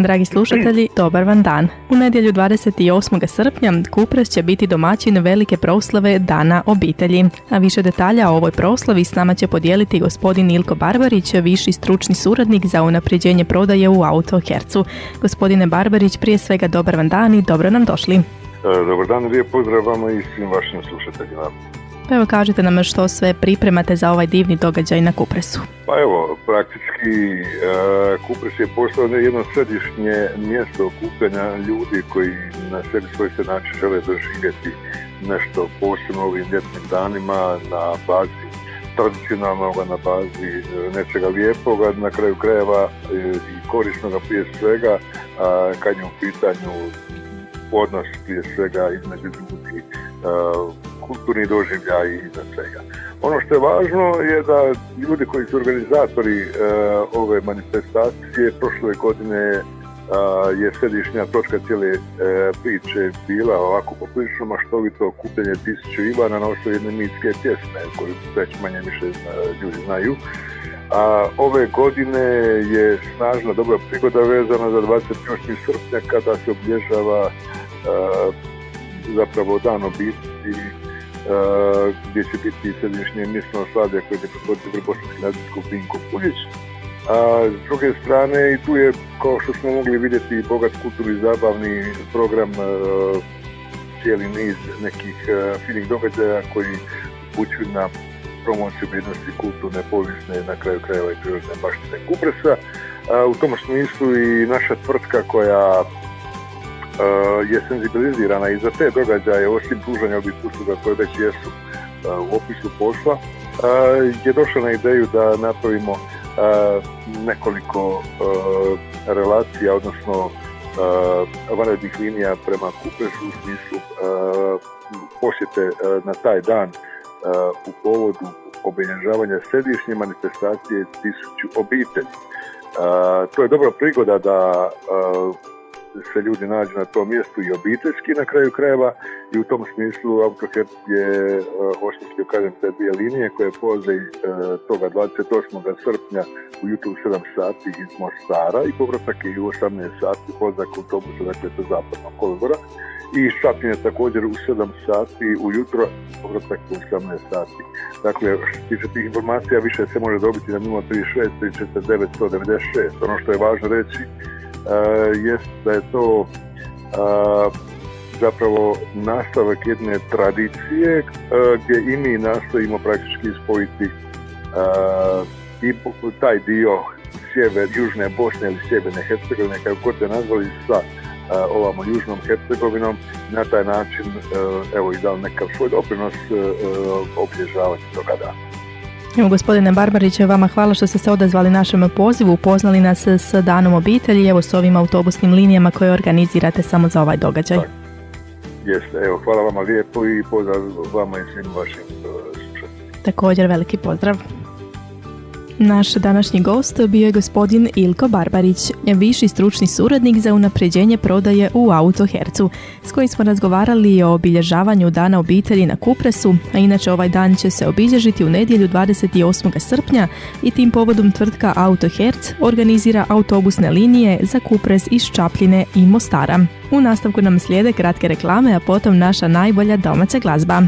Dragi slušatelji, dobar vam dan. U nedjelju 28. srpnja Kupres će biti domaćin velike proslave Dana obitelji. A više detalja o ovoj proslavi s nama će podijeliti gospodin Ilko Barbarić, viši stručni suradnik za unapređenje prodaje u Autohercu. Gospodine Barbarić, prije svega dobar vam dan i dobro nam došli. Dobar dan, lijep pozdrav vama i svim vašim slušateljima. Pa evo, kažite nam što sve pripremate za ovaj divni događaj na Kupresu. Pa evo, praktički Kupres je postao jedno središnje mjesto okupljanja ljudi koji na sebi svoj se način žele doživjeti nešto posebno ovim ljetnim danima na bazi tradicionalnoga, na bazi nečega lijepoga, na kraju krajeva i korisnoga prije svega, kad je u pitanju odnos prije svega između ljudi, kulturni doživljaj i za svega. Ono što je važno je da ljudi koji su organizatori ove manifestacije prošle godine je središnja točka cijele priče bila ovako poprilično maštovito okupljanje 1000 Ivana na osnovu jedne mitske pjesme koju već manje više ljudi znaju. A ove godine je snažna dobra prigoda vezana za 28. srpnja kada se obilježava zapravo Dan obitelji, gdje će biti središnje mjesto slavlje koje će predvoditi bosanski nadbiskup Vinko Puljić. A s druge strane i tu je, kao što smo mogli vidjeti, bogat kulturni zabavni program, cijeli niz nekih finih događaja koji upućuju na promociju vrijednosti kulturne, povijesne, na kraju krajeva i prirodne baštine Kupresa. U tom smislu i naša tvrtka koja je senzibilizirana i za te događaje, osim pružanja ovih usluga koje već jesu u opisu posla, je došla na ideju da napravimo nekoliko relacija, odnosno vanrednih linija prema Kupresu u smislu posjete na taj dan u povodu obilježavanja središnje manifestacije 1000 obitelji. To je dobra prigoda da se ljudi nađu na tom mjestu i obiteljski na kraju krajeva i u tom smislu Autoherc je osmislio, kažem, te dvije linije koje polaze toga 28. srpnja ujutro u 7 sati iz Mostara i povratak je u 18 sati polazak autobusa, dakle sa zapadnog kolodvora, i iz Čapljine također u 7 sati ujutro, povratak u 18 sati. Dakle, što se tiče tih informacija više se može dobiti na 036 349 196. Ono što je važno reći jest da je to zapravo nastavak jedne tradicije gdje i mi nastojimo praktički spojiti i taj dio južne Bosne ili sjeverne Hercegovine, kako god je nazvali, sa ovamo južnom Hercegovinom, na taj način evo i dali nekav svoj doprinos obilježavanju toga dana. Evo, gospodine Barbarić, vama hvala što ste se odazvali našem pozivu, upoznali nas s Danom obitelji, evo s ovim autobusnim linijama koje organizirate samo za ovaj događaj. Jeste, evo, hvala vama lijepo i pozdrav vama i svim vašim slušateljima. Također veliki pozdrav. Naš današnji gost bio je gospodin Ilko Barbarić, viši stručni suradnik za unapređenje prodaje u Autohercu, s kojim smo razgovarali o obilježavanju Dana obitelji na Kupresu, a inače ovaj dan će se obilježiti u nedjelju 28. srpnja i tim povodom tvrtka Autoherc organizira autobusne linije za Kupres iz Čapljine i Mostara. U nastavku nam slijede kratke reklame, a potom naša najbolja domaća glazba.